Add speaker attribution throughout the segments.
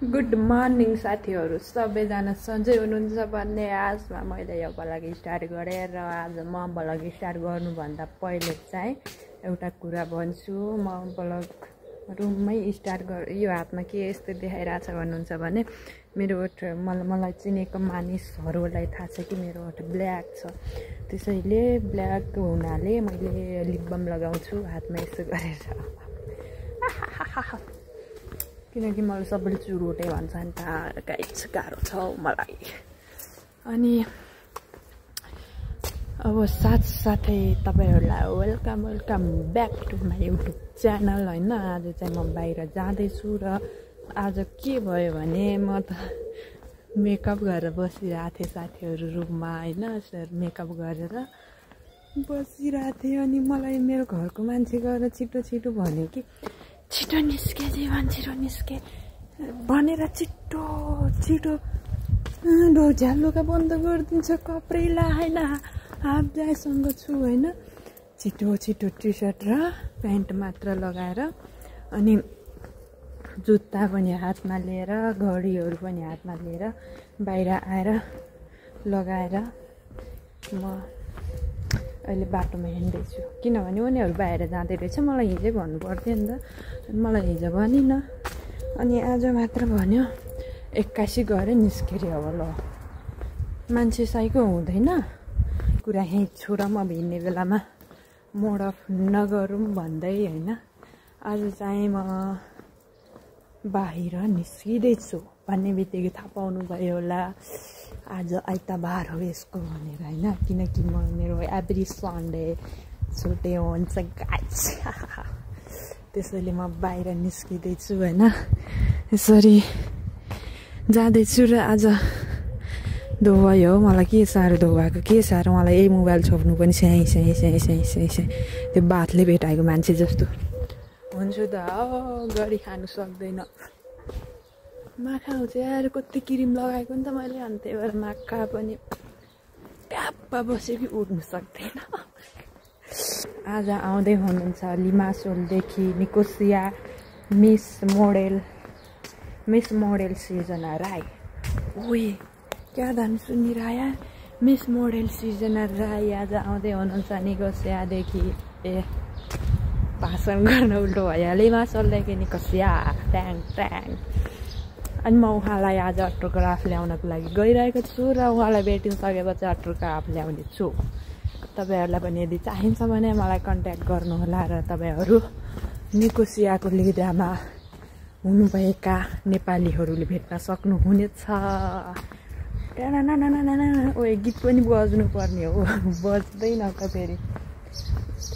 Speaker 1: Good morning साथीहरू, सबैजना सन्चै हुनुहुन्छ भन्ने आशमा मैले यो ब्लग स्टार्ट गरेँ। र आज म ब्लग स्टार्ट गर्नुभन्दा पहिले चाहिँ एउटा कुरा भन्छु। म ब्लग रुममै स्टार्ट यो हातमा के यस्तो देखाइरहेछ भन्नुहुन्छ भने मेरो ओठ मलाई चिनेको मानिसहरूलाई थाहा छ कि मेरो ओठ ब्ल्याक छ। त्यसैले ब्ल्याक हुनाले मैले लिप बाम लगाउँछु हातमा यस्तो गरेर, किनकि मलाई सबैले चुरोटे भन्छ नि त, गाह्रो छ मलाई। अनि अब साथसाथै तपाईँहरूलाई welcome back to my YouTube channel होइन। आज चाहिँ म बाहिर जाँदैछु र आज के भयो भने म त मेकअप गरेर बसिरहेको थिएँ साथीहरू रुममा होइन। मेकअप गरेर बसिरहेको थिएँ अनि मलाई मेरो घरको मान्छे गएर छिटो भन्यो कि छिटो निस्के जीवन, छिटो निस्के भनेर छिटो झ्यालुका बन्द गरिदिन्छ कपडा होइन। हाफ जायसँग छु होइन। छिटो टी सर्ट र प्यान्ट मात्र लगाएर अनि जुत्ता पनि हातमा लिएर घडीहरू पनि हातमा लिएर बाहिर आएर लगाएर म अहिले बाटोमा हिँड्दैछु। किनभने उनीहरू बाहिर जाँदै रहेछ, मलाई हिजै भन्नु पर्थ्यो नि त, मलाई हिजो भनिन अनि आज मात्र भन्यो। 81 गएर निस्केर अब ल मान्छे साइको हुँदैन कुरा यहीँ छु र म हिँड्ने बेलामा मोड अफ नगरौँ भन्दै होइन। आज चाहिँ म बाहिर निस्किँदैछु भन्ने बित्तिकै थाहा पाउनु भयो होला आज आइतबार हो यसको भनेर होइन। किनकि मेरो एभ्री सन्डे छुट्टी हुन्छ गाइस। त्यसैले म बाहिर निस्किँदैछु होइन। यसरी जाँदैछु र आज धोयो हो मलाई के साह्रो धोएको, के साह्रो मलाई यही मोबाइल छोप्नु पनि स्याही त्यो बातले भेटाएको मान्छे जस्तो हुन्छु त। गरी खानु सक्दैन, माखा आउँछ यार, कति क्रिम लगाएको नि त मैले, अनि त्यही भएर माखा पनि ट्याप्पा बस्यो कि उठ्नु सक्दैन। आज आउँदै हुनुहुन्छ लिमासोलदेखि निकोसिया मिस मोडेल सृजना राई। ओए क्या धान सुनिरह्या, मिस मोडेल सृजना राई आज आउँदै हुनुहुन्छ निकोसियादेखि। भाषण गर्न उल्टो भयो, लिमासोलदेखि निकोसिया ट्याङ। अनि म उहाँलाई आज अटोग्राफ ल्याउनको लागि गइरहेको छु र उहाँलाई भेटिसकेपछि अटोग्राफ ल्याउने छु। तपाईँहरूलाई पनि यदि चाहिन्छ भने मलाई कन्ट्याक्ट गर्नुहोला र तपाईँहरू निकोसियाको लिडामा हुनुभएका नेपालीहरूले भेट्न सक्नुहुनेछ। ओए गीत पनि बज्नु पर्ने हो, बज्दैन त फेरि।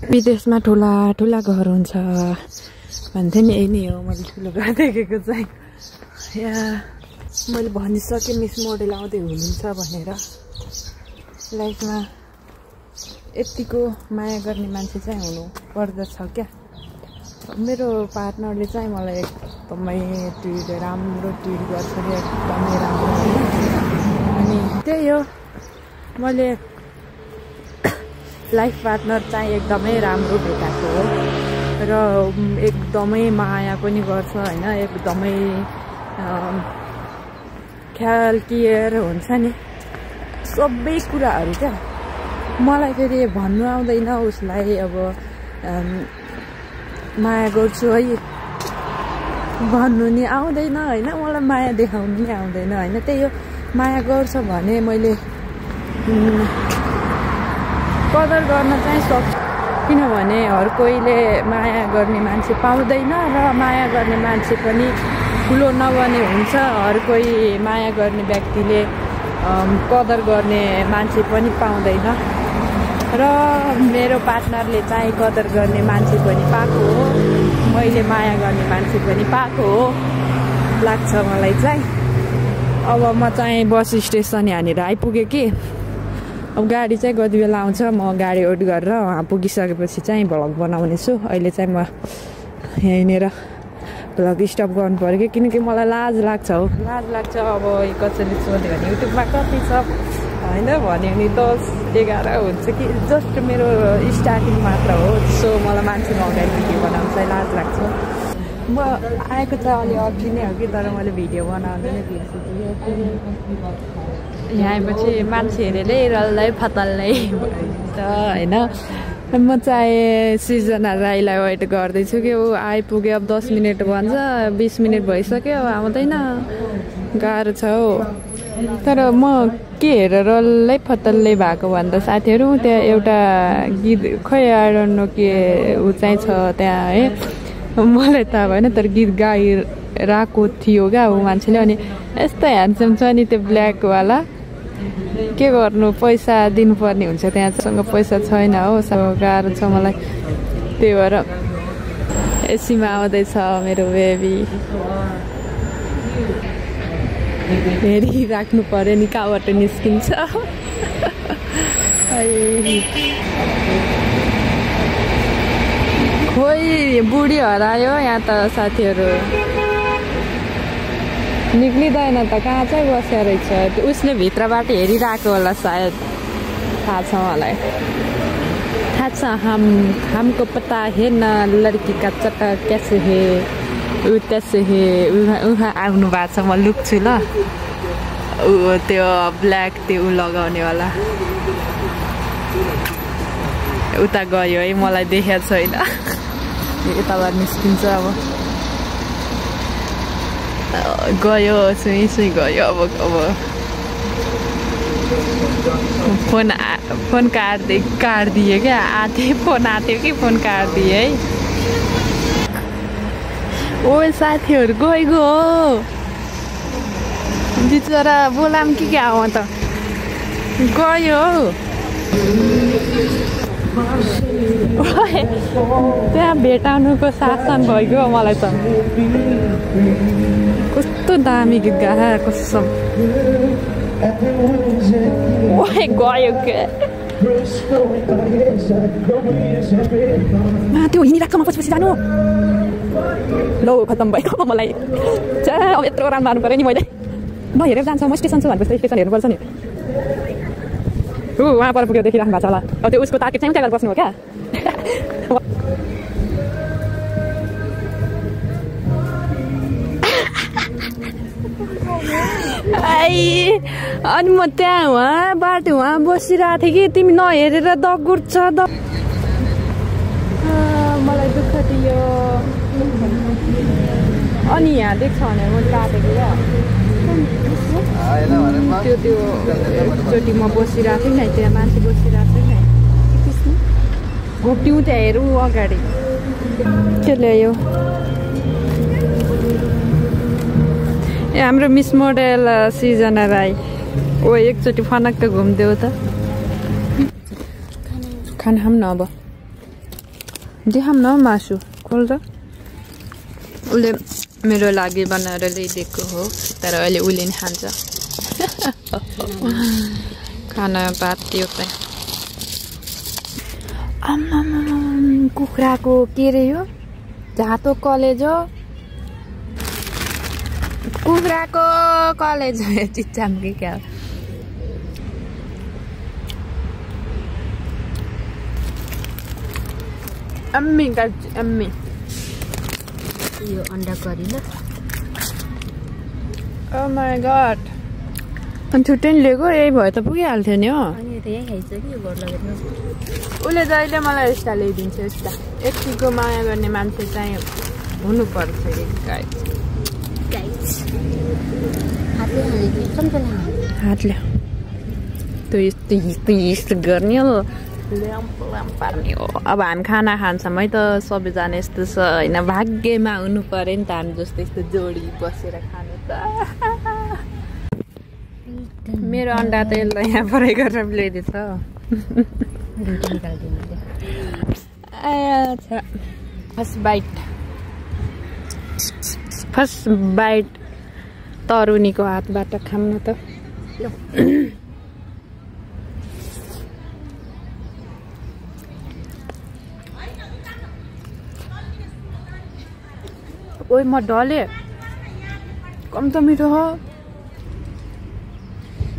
Speaker 1: विदेशमा ठुला घर हुन्छ भन्थे नि, यही नै हो मैले ठुलो घर देखेको चाहिँ। मैले भनिसकेँ मिस मोडेल आउँदै हुनुहुन्छ भनेर। लाइफमा यतिको माया गर्ने मान्छे चाहिँ हुनु पर्दछ क्या। मेरो पार्टनरले चाहिँ मलाई एकदमै राम्रो ट्रिट गर्छ कि एकदमै राम्रो। अनि त्यही हो, मैले लाइफ पार्टनर चाहिँ एकदमै राम्रो भेटाएको हो र एकदमै माया पनि गर्छ होइन। एकदमै ख्याल केयर हुन्छ नि सबै कुराहरू क्या। मलाई फेरि भन्नु आउँदैन उसलाई अब माया गर्छु है भन्नु नि आउँदैन होइन। मलाई माया देखाउनु नि आउँदैन होइन। त्यही हो, माया गर्छ भने मैले कदर गर्न चाहिँ सक्छु। किनभने हर कोहीले माया गर्ने मान्छे पाउँदैन र माया गर्ने मान्छे पनि ठुलो नबने हुन्छ। हर कोही माया गर्ने व्यक्तिले कदर गर्ने मान्छे पनि पाउँदैन र मेरो पार्टनरले चाहिँ कदर गर्ने मान्छे पनि पाएको हो, मैले माया गर्ने मान्छे पनि पाएको हो लाग्छ मलाई चाहिँ। अब म चाहिँ बस स्टेसन यहाँनिर आइपुगेँ कि अब गाडी चाहिँ कति बेला आउँछ, म गाडी वेट गरेर वहाँ पुगिसकेपछि चाहिँ भ्लग बनाउने छु। अहिले चाहिँ म यहीँनिर भ्लग स्टप गर्नु पऱ्यो कि, किनकि मलाई लाज लाग्छ हो, लाज लाग्छ। अब कसैले सोध्यो भने युट्युबमा कति छ होइन भन्यो भने 10-11 हुन्छ कि जस्ट मेरो स्टार्टिङ मात्र हो। सो मलाई मान्छेको अगाडि भिडियो बनाउनु चाहिँ लाज लाग्छ। म आएको त अलि अघि नै हो कि तर मैले भिडियो बनाउनु नै बिर्सेँ। यहाँ आएपछि मान्छेहरूले रल्लै फतल्लै भइन्छ होइन। म चाहिँ सृजना राईलाई वेट गर्दैछु कि ऊ आइपुग्यो। अब 10 मिनट भन्छ, 20 मिनट भइसक्यो आउँदैन। गाह्रो छ हौ। तर म के हेरेर रल्लै फतल्लै भएको भन्दा साथीहरू त्यहाँ एउटा गीत खै आइरहनु के ऊ चाहिँ छ त्यहाँ है, मलाई थाहा भएन तर गीत गाइरहेको थियो क्या ऊ मान्छेले। अनि यस्तो ह्यान्डसम छ नि त्यो ब्ल्याकवाला, के गर्नु पैसा दिनुपर्ने हुन्छ, त्यहाँसँग पैसा छैन हो। सब गाह्रो छ मलाई, त्यही भएर एसीमा आउँदैछ मेरो बेबी। हेरिराख्नु पर्यो नि कहाँबाट निस्किन्छ। खोइ बुढी हरायो यहाँ त साथीहरू, निक्लिँदैन त कहाँ चाहिँ बसेर रहेछ। उसले भित्रबाट हेरिरहेको होला सायद, थाहा छ मलाई, थाहा छ। हमको पता है न लड़की का चटा कैसे है, ऊ त्यसै हे उहाँ आउनु भएको छ। म लुक्छु ल, ऊ त्यो ब्ल्याक त्यो ऊ लगाउनेवाला उता गयो है, मलाई देखेको छैन। यताबाट निस्किन्छ अब, गयो सुई सुई गयो। अब फोन काटिदिए क्या, फोन आथ्यो कि फोन काटिदिए है। ओ साथीहरू गइगयो बिचरा, बोलाम कि क्या हो त गयो। त्यहाँ भेटाउनुको शासन भइगयो मलाई त। कस्तो दामी गीत गाए कसम। ओए गयो के त्यो हिँडिरहेको म पछि जानु। लौ खत्तम भयो मलाई। अब यत्रो राम्रो मार्नु पऱ्यो नि मैले। नहेरेर जान्छ, म स्टेसन छु भनेपछि स्टेसन हेर्नुपर्छ नि। वहाँ पर पुग्यो देखिराख्नु भएको छ होला। अब त्यो उसको टार्गेट चाहिँ उता गरेर बस्नु हो क्या। अनि म त्यहाँ उहाँ बाटो उहाँ बसिरहेको थिएँ कि तिमी नहेरेर दगुर्छ मलाई दुःख दियो। अनि यहाँ देख्छ भने म काटेको क्या त्यो एकचोटि म बसिरहेको थिएँ नि, त्यहाँ मान्छे बसिरहेको थिएँ नि, घोप्ट्यौँ त्यहाँ हेरौँ अगाडि के ल्यायो। ए हाम्रो मिस मोडेल सृजना राई। ओ एकचोटि फनक्क घुमिदेऊ त। खाना खाऊँ न अब, देखाऊँ न मासु खोल त। उसले मेरो लागि बनाएर ल्याइदिएको हो, तर अहिले उसले नि खान्छ। खाना भात त्यो त कुखुराको के रे यो जातो कलेज हो, कुखुराको कलेज हो चिच्चाम कि क्या। अम्मी अम्मी यो अंडा करी ल। ओ माय गॉड, अनि छुट्टै नि लिएको, यही भयो त पुगिहाल्थ्यो नि हो। अनि त यही खाइछ कि घर लगेर उसले जहिले मलाई यस्ता ल्याइदिन्छ। यस्ता एकछिनको माया गर्ने मान्छे चाहिँ हुनुपर्छ। हातले त्यो यस्तो गर्ने हो, ल्याम्प पार्ने हो। अब हामी खाना खान्छौँ है त, सबैजना यस्तो छ होइन, भाग्यमा हुनु पऱ्यो नि त हामी जस्तो यस्तो जोडी बसेर खानु त। मेरो अन्डा त यसलाई यहाँ फ्राई गरेर ल्याइदिएछ। फर्स्ट बाइट तरुनीको हातबाट खाऊँ न त। ओइ म डले, कम त मिठो हो।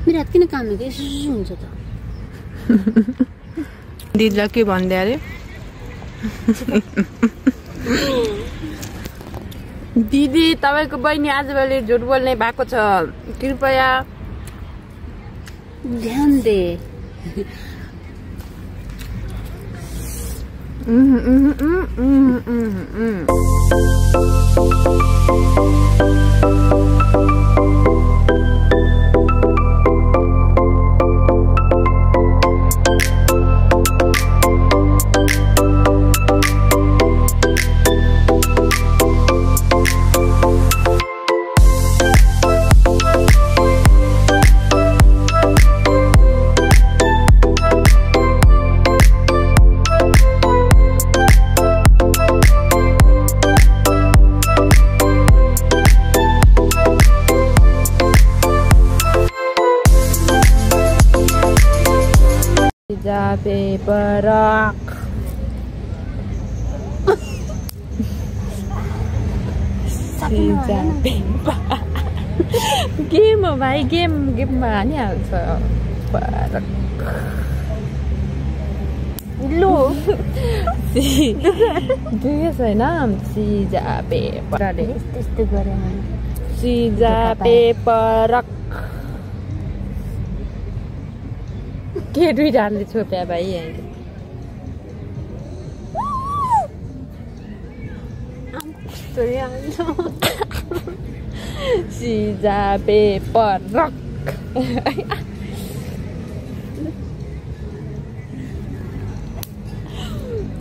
Speaker 2: मेरो हात किन काम हुन्छ त?
Speaker 1: दिदीलाई के भन्दै अरे दिदी तपाईको बहिनी आजभोलि झुट बोल्ने भएको छ कृपया
Speaker 2: ध्यान दे
Speaker 1: पेपरक गेम हो भाइ गेममा हानिहाल्छ
Speaker 2: लो
Speaker 1: दुई छैन सिजा पेपर
Speaker 2: त्यस्तो गरे
Speaker 1: सिजा पेपरक के दुईटाले छोप्या भाइ यहाँ सिजा पेपरक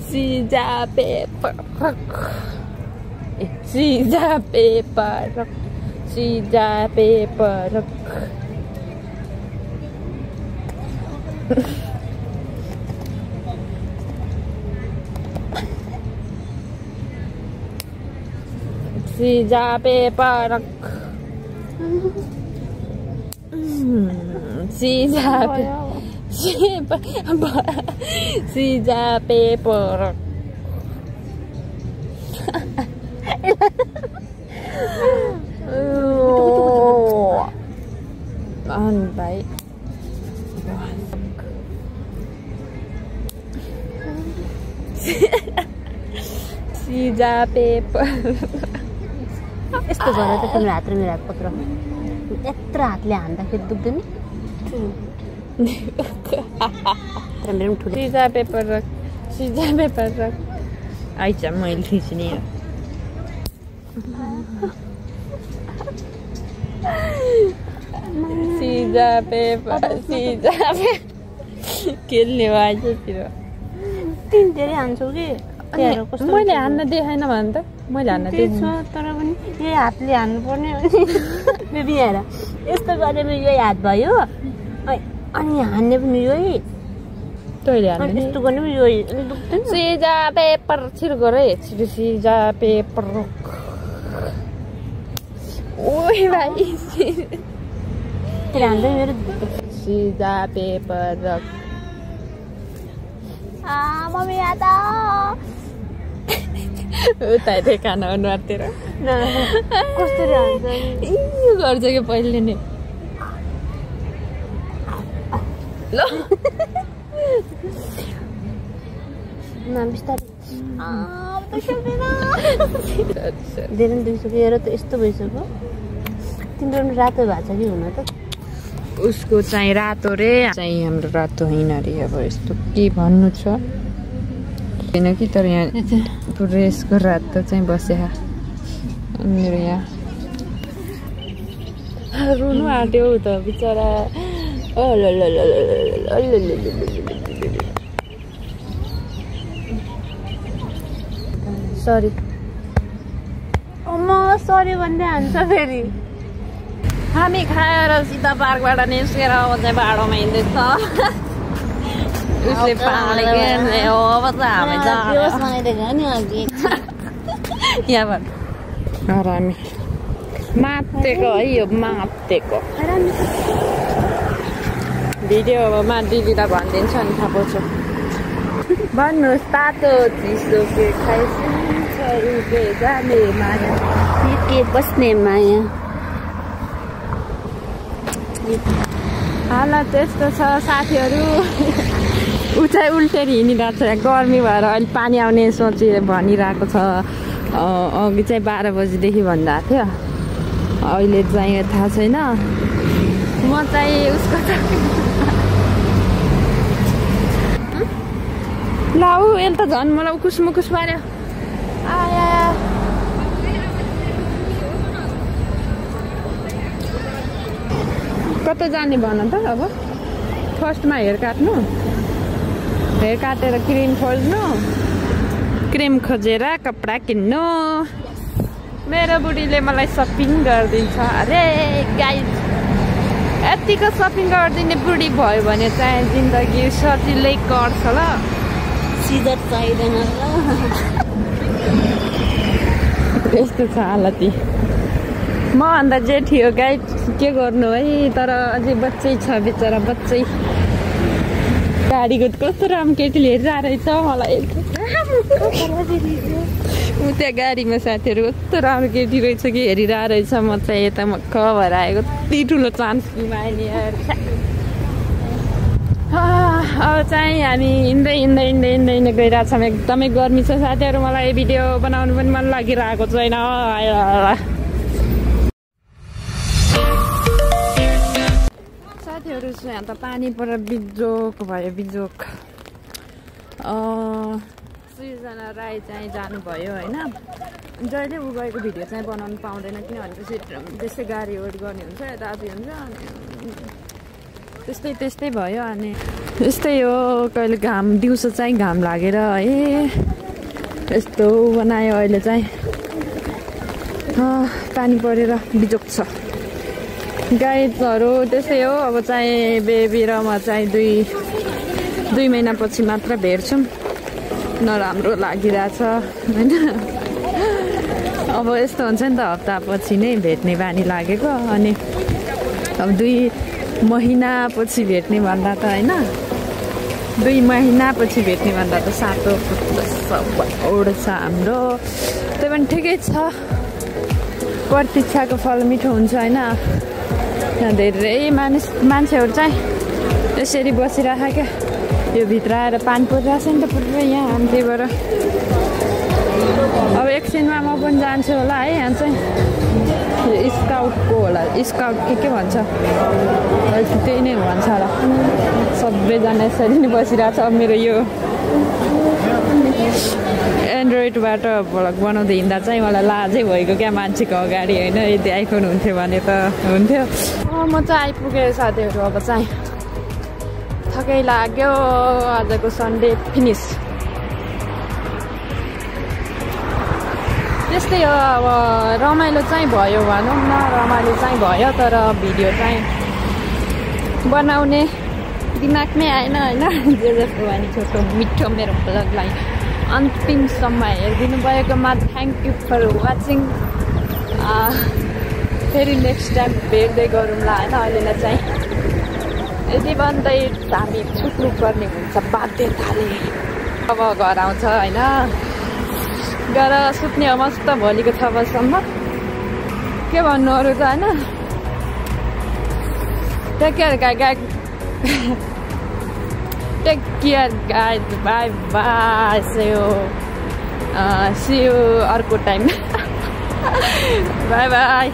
Speaker 1: सिजा पेपरक सिजा पेपरक सिजा पेपरक सिजा पेपरक सिजा सिजा पेपरक भाइ सिजा पेपर
Speaker 2: यस्तो गरेर त तिम्रो हात र मेरो हात पक्र यत्रो हातले हान्दाखेरि दुख्दैन मेरो ठुलो
Speaker 1: सिजा पेपर रख आइज मैले खिच्ने सिजा पेपर खेल्ने आइजतिर
Speaker 2: तिन धेरै हान्छौ कि
Speaker 1: मैले हान्न देखाएन भने त मैले हान्न
Speaker 2: दिएको तर पनि यही हातले हान्नु पर्ने बेबी हेर यस्तो गरेर यही हात भयो अनि हान्ने पनि यही
Speaker 1: तैँले हान्ने
Speaker 2: यस्तो गर्ने पनि यही दुख्दैन
Speaker 1: सिजा पेपर छिटो गर है छिटो सिजा पेपर ओइ भाइ
Speaker 2: तेरो हान्दै मेरो
Speaker 1: सिजा पेपर
Speaker 2: मम्मी आता
Speaker 1: उता खाना अनुहारतिर
Speaker 2: कस्तो हान्छ
Speaker 1: गर्छ कि पहिले नै ल
Speaker 2: बिस्तारै धेरै दुखिसक्यो हेर त यस्तो भइसक्यो तिम्रो रातो भएको छ कि हुन त
Speaker 1: उसको चाहिँ रातो रे चाहिँ हाम्रो रातो होइन रे अब यस्तो के भन्नु छ होइन कि तर यहाँ ड्रेसको रातो चाहिँ बस्या मेरो यहाँ रुनु आँट्यो त बिचरा सरी
Speaker 2: म सरी भन्दै हान्छ फेरि
Speaker 1: हामी खाएर सीता पार्कबाट निस्केर चाहिँ बाटोमा हिँड्दैछ उसले पाले घेर्ने हो अब त हामी यहाँबाट हामी मातेको है यो मातेको भिडियोमा दिदीलाई भनिदिन्छ नि थाहा पाउँछु भन्नुहोस् तातो चिसो के खाइसिन्छ उके जाने माया
Speaker 2: के बस्ने माया
Speaker 1: हालत त्यस्तो छ साथीहरू ऊ चाहिँ उल्टेर हिँडिरहेको छ गर्मी भएर अहिले पानी आउने सोचेर भनिरहेको छ अघि चाहिँ 12 बजीदेखि भन्दा थियो, अहिले चाहिँ थाहा छैन। म चाहिँ उसको लाउ यसले त झन् मलाई उकुस मुकुस पार्यो। आया कता जाने भन त अब? फर्स्टमा हेयर काट्नु, हेयर काटेर क्रिम खोज्नु, क्रिम खोजेर कपडा किन्नु। मेरो बुढीले मलाई सपिङ गरिदिन्छ अरे गाइज। यतिको सपिङ गरिदिने बुढी भयो भने चाहिँ जिन्दगी सजिलै गर्छ ल।
Speaker 2: सिजर चाहिँदैन ल।
Speaker 1: यस्तो छ हालती। म भन्दा जेठी हो गाइज, के गर्नु है। तर अझै बच्चै छ बेचारा, बच्चै। गाडीको कस्तो राम्रो केटीले हेरिरहेको रहेछ मलाई। ऊ त्यहाँ गाडीमा साथीहरू कस्तो राम्रो केटी रहेछ कि हेरिरहेको रहेछ। म चाहिँ यता मक्ख भएर आएको, कति ठुलो चान्स गुमाएँ नि। अब चाहिँ हामी हिँड्दै हिँड्दै हिँड्दै हिँड्दै हिँड्दै गइरहेछौँ। एकदमै गर्मी छ साथीहरू, मलाई भिडियो बनाउनु पनि मन लागिरहेको छैन। साथीहरू यहाँ त पानी परेर बिजोक भयो, बिजोक। सृजना राई चाहिँ जानुभयो होइन। जहिले ऊ गएको भिडियो चाहिँ बनाउनु पाउँदैन, किनभने त्यसै गाडी वेट गर्ने हुन्छ, यताउति हुन्छ। त्यस्तै भयो। अनि यस्तै हो, कहिले घाम दिउँसो चाहिँ घाम लागेर यस्तो बनायो। अहिले चाहिँ पानी परेर बिजोक छ। गाइजहरू त्यस्तै हो। अब चाहिँ बेबी र म चाहिँ दुई महिनापछि मात्र भेट्छौँ। नराम्रो लागिरहेछ होइन। अब यस्तो हुन्छ नि त, हप्तापछि नै भेट्ने बानी लागेको। अनि अब 2 महिनापछि भेट्ने भन्दा त होइन, 2 महिनापछि भेट्ने भन्दा त सातो छ हाम्रो। त्यही पनि ठिकै छ, प्रतीक्षाको फल मिठो हुन्छ होइन। धेरै मान्छेहरू चाहिँ यसरी बसिरहेको क्या। यो भित्र आएर पानी परिरहेछ नि त पुरै यहाँ। अनि त्यही भएर अब एकछिनमा म पनि जान्छु होला है। यहाँ चाहिँ स्काउटको होला, स्काउट के भन्छ, त्यही नै भन्छ होला। सबैजना यसरी नै बसिरहेछ। अब मेरो यो एन्ड्रोइडबाट भ्लग बनाउँदै हिँड्दा चाहिँ मलाई लाजै भएको क्या मान्छेको अगाडि होइन। यदि आइफोन हुन्थ्यो भने त हुन्थ्यो। म चाहिँ आइपुगेँ साथीहरू। अब चाहिँ थकै लाग्यो। आजको सन्डे फिनिस। त्यस्तै हो। अब रमाइलो चाहिँ भयो भनौँ न, रमाइलो चाहिँ भयो। तर भिडियो चाहिँ बनाउने दिमागमै आएन होइन। जे जस्तो भने छोटो मिठो मेरो भ्लगलाई अन्तिमसम्म हेरिदिनु भएकोमा थ्याङ्क यू फर वाचिङ। फेरि नेक्स्ट टाइम भेट्दै गरौँला होइन। अहिलेलाई चाहिँ यति भन्दै हामी छुट्नु पर्ने हुन्छ बाध्यताले। अब घर आउँछ होइन, गएर सुत्ने हो मस्त भोलिको 6 बजीसम्म। के भन्नु अरू त होइन। Take care guys, take care guys, bye bye. See you अर्को टाइम। Bye by.